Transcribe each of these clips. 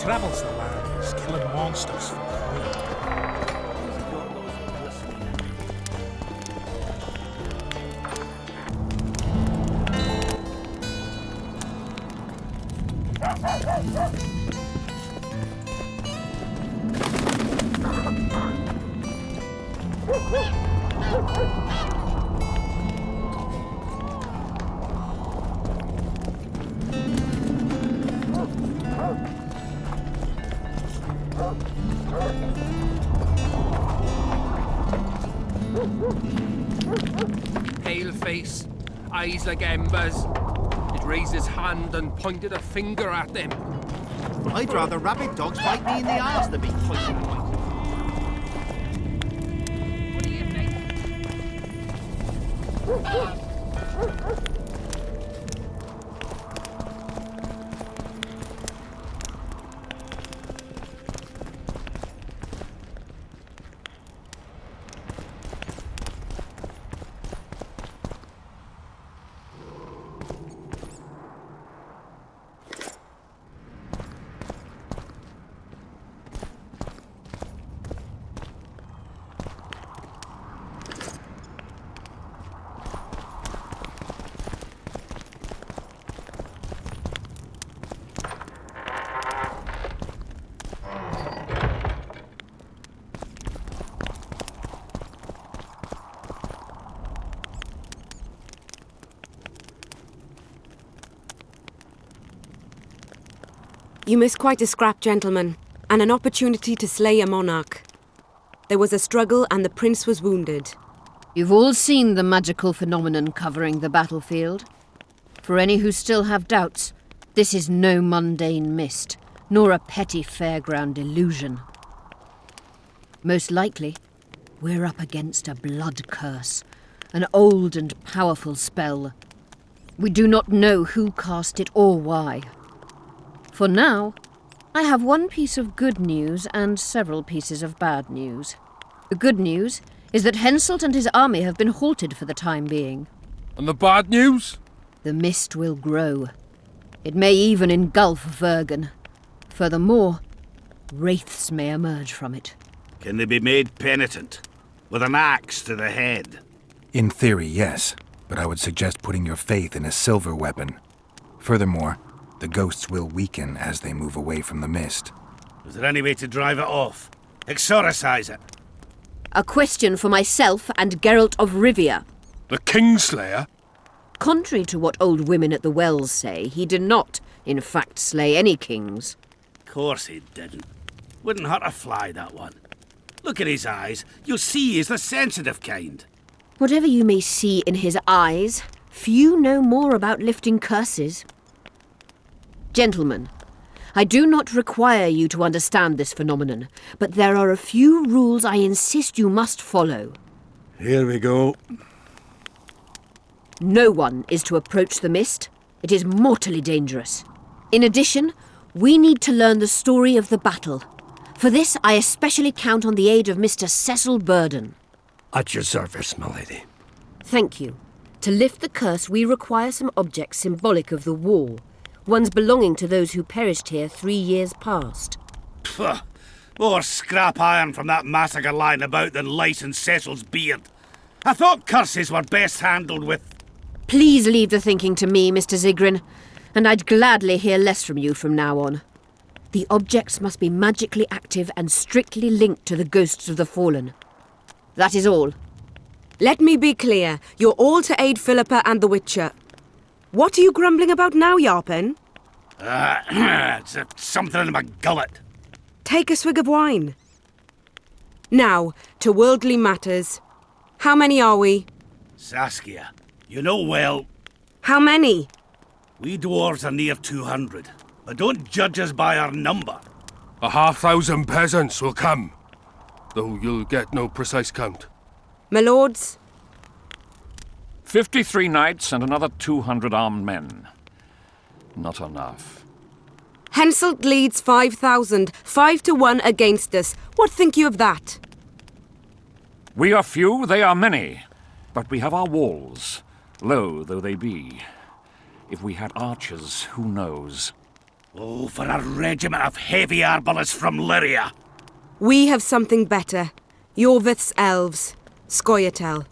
travels the lands, killing monsters for coin. Pale face, eyes like embers. It raised his hand and pointed a finger at them. I'd rather rabid dogs bite me in the arse than be pointing at me. You missed quite a scrap, gentlemen, and an opportunity to slay a monarch. There was a struggle and the prince was wounded. You've all seen the magical phenomenon covering the battlefield. For any who still have doubts, this is no mundane mist, nor a petty fairground illusion. Most likely, we're up against a blood curse, an old and powerful spell. We do not know who cast it or why. For now, I have one piece of good news and several pieces of bad news. The good news is that Henselt and his army have been halted for the time being. And the bad news? The mist will grow. It may even engulf Vergen. Furthermore, wraiths may emerge from it. Can they be made penitent? With an axe to the head? In theory, yes. But I would suggest putting your faith in a silver weapon. Furthermore, the ghosts will weaken as they move away from the mist. Is there any way to drive it off? Exorcise it? A question for myself and Geralt of Rivia. The Kingslayer? Contrary to what old women at the wells say, he did not, in fact, slay any kings. Of course he didn't. Wouldn't hurt a fly, that one. Look at his eyes. You'll see he's the sensitive kind. Whatever you may see in his eyes, few know more about lifting curses. Gentlemen, I do not require you to understand this phenomenon, but there are a few rules I insist you must follow. Here we go. No one is to approach the mist. It is mortally dangerous. In addition, we need to learn the story of the battle. For this, I especially count on the aid of Mr. Cecil Burden. At your service, my lady. Thank you. To lift the curse, we require some objects symbolic of the war. Ones belonging to those who perished here 3 years past. Pfft. More scrap iron from that massacre lying about than lice in Cecil's beard. I thought curses were best handled with... Please leave the thinking to me, Mr. Zigrin, and I'd gladly hear less from you from now on. The objects must be magically active and strictly linked to the ghosts of the fallen. That is all. Let me be clear. You're all to aid Philippa and the Witcher. What are you grumbling about now, Yarpen? It's something in my gullet. Take a swig of wine. Now, to worldly matters. How many are we? Saskia, you know well... How many? We dwarves are near 200, but don't judge us by our number. 1,000 peasants will come, though you'll get no precise count. My lords? 53 knights and another 200 armed men. Not enough. Henselt leads 5,000, 5-1 against us. What think you of that? We are few, they are many. But we have our walls, low though they be. If we had archers, who knows? Oh, for a regiment of heavy arbalists from Lyria. We have something better. Yorvith's elves. Scoia'tael.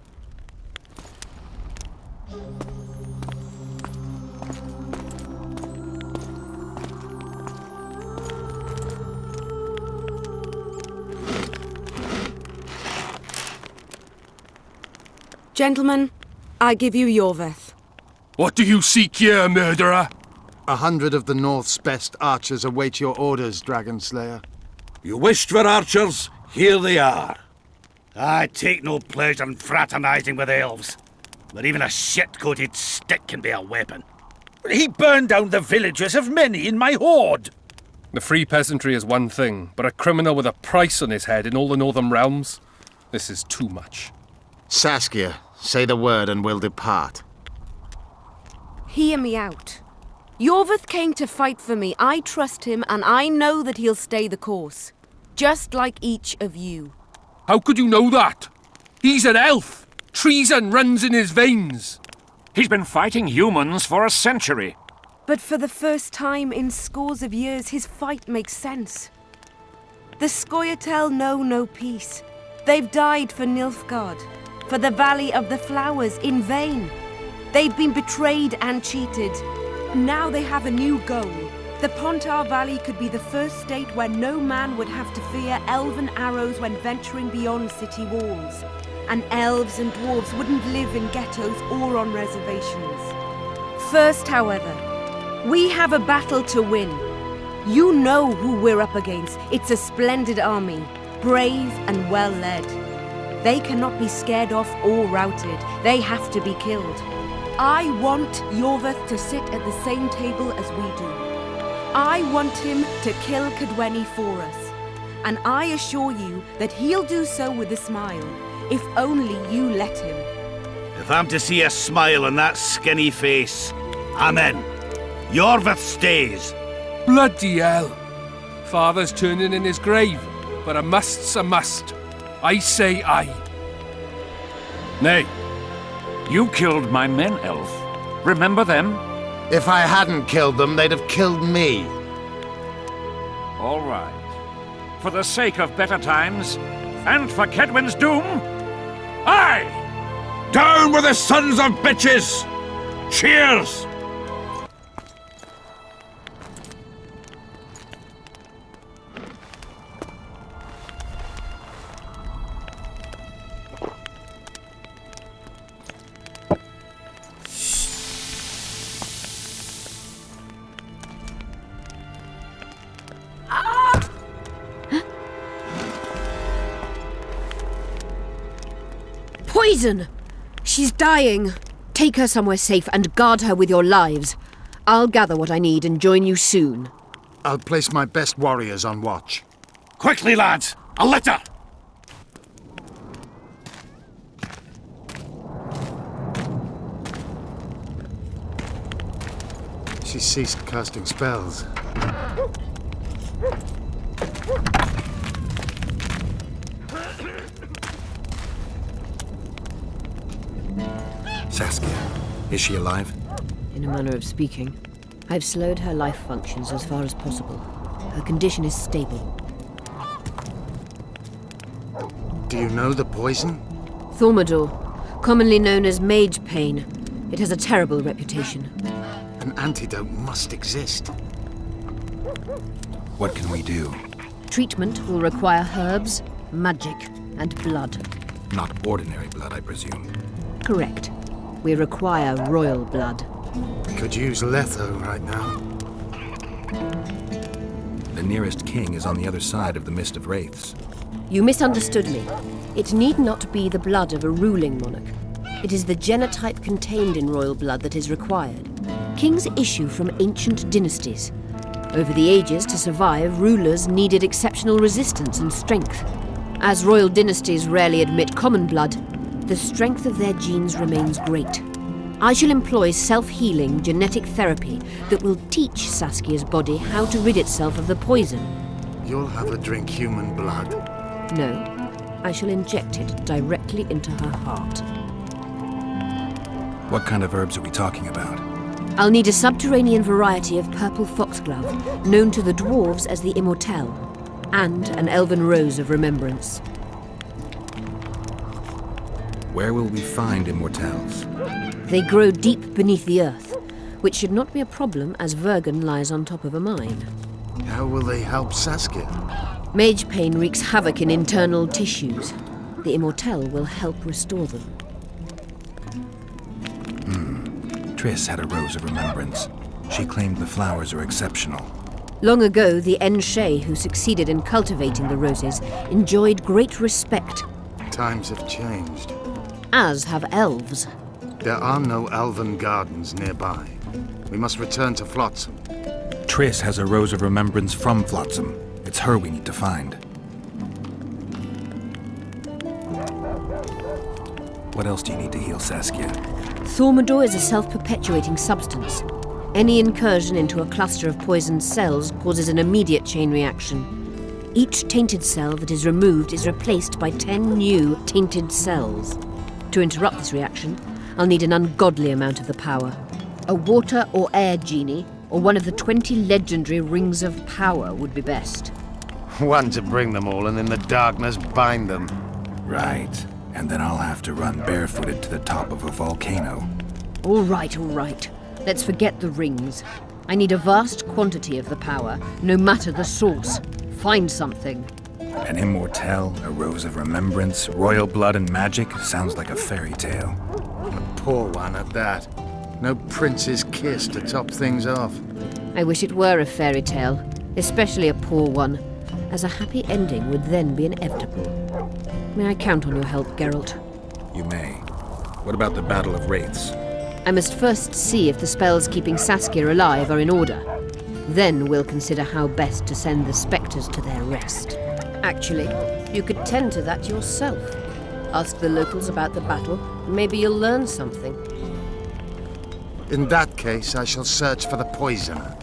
Gentlemen, I give you Yorvith. What do you seek here, murderer? 100 of the North's best archers await your orders, Dragon Slayer. You wished for archers? Here they are. I take no pleasure in fraternizing with elves, but even a shit-coated stick can be a weapon. He burned down the villages of many in my horde. The free peasantry is one thing, but a criminal with a price on his head in all the Northern realms? This is too much. Saskia, say the word and we'll depart. Hear me out. Yorvith came to fight for me. I trust him, and I know that he'll stay the course. Just like each of you. How could you know that? He's an elf. Treason runs in his veins. He's been fighting humans for a century. But for the first time in scores of years, his fight makes sense. The Scoia'tael know no peace. They've died for Nilfgaard, for the Valley of the Flowers, in vain. They've been betrayed and cheated. Now they have a new goal. The Pontar Valley could be the first state where no man would have to fear elven arrows when venturing beyond city walls. And elves and dwarves wouldn't live in ghettos or on reservations. First, however, we have a battle to win. You know who we're up against. It's a splendid army, brave and well-led. They cannot be scared off or routed. They have to be killed. I want Yorvith to sit at the same table as we do. I want him to kill Kaedweni for us. And I assure you that he'll do so with a smile, if only you let him. If I'm to see a smile on that skinny face, I'm in. Yorvith stays. Bloody hell. Father's turning in his grave, but a must's a must. I say aye. Nay. You killed my men, Elf. Remember them? If I hadn't killed them, they'd have killed me. All right. For the sake of better times, and for Kaedwen's doom, aye! Down with the sons of bitches! Cheers! Poison! She's dying. Take her somewhere safe and guard her with your lives. I'll gather what I need and join you soon. I'll place my best warriors on watch. Quickly, lads! A litter! She ceased casting spells. Saskia, is she alive? In a manner of speaking. I've slowed her life functions as far as possible. Her condition is stable. Do you know the poison? Thaumadour, commonly known as mage pain. It has a terrible reputation. An antidote must exist. What can we do? Treatment will require herbs, magic, and blood. Not ordinary blood, I presume. Correct. We require royal blood. Could use Letho right now. The nearest king is on the other side of the Mist of Wraiths. You misunderstood me. It need not be the blood of a ruling monarch. It is the genotype contained in royal blood that is required. Kings issue from ancient dynasties. Over the ages, to survive, rulers needed exceptional resistance and strength. As royal dynasties rarely admit common blood, the strength of their genes remains great. I shall employ self-healing genetic therapy that will teach Saskia's body how to rid itself of the poison. You'll have her drink human blood. No, I shall inject it directly into her heart. What kind of herbs are we talking about? I'll need a subterranean variety of purple foxglove, known to the dwarves as the Immortelle, and an elven rose of remembrance. Where will we find Immortelles? They grow deep beneath the earth, which should not be a problem as Vergen lies on top of a mine. How will they help Saskia? Mage pain wreaks havoc in internal tissues. The Immortelle will help restore them. Triss had a rose of remembrance. She claimed the flowers are exceptional. Long ago, the Enshe who succeeded in cultivating the roses enjoyed great respect, Times have changed. as have elves. There are no elven gardens nearby. We must return to Flotsam. Triss has a rose of remembrance from Flotsam. It's her we need to find. What else do you need to heal Saskia? Thaumadour is a self-perpetuating substance. Any incursion into a cluster of poisoned cells causes an immediate chain reaction. Each tainted cell that is removed is replaced by 10 new tainted cells. To interrupt this reaction, I'll need an ungodly amount of the power. A water or air genie, or one of the 20 legendary rings of power would be best. One to bring them all and in the darkness bind them. Right. And then I'll have to run barefooted to the top of a volcano. All right, all right. Let's forget the rings. I need a vast quantity of the power, no matter the source. Find something. An Immortelle, a rose of remembrance, royal blood and magic sounds like a fairy tale. A poor one at that. No prince's kiss to top things off. I wish it were a fairy tale, especially a poor one, as a happy ending would then be inevitable. May I count on your help, Geralt? You may. What about the Battle of Wraiths? I must first see if the spells keeping Saskia alive are in order. Then we'll consider how best to send the spectres to their rest. Actually, you could tend to that yourself. Ask the locals about the battle. Maybe you'll learn something. In that case, I shall search for the poisoner.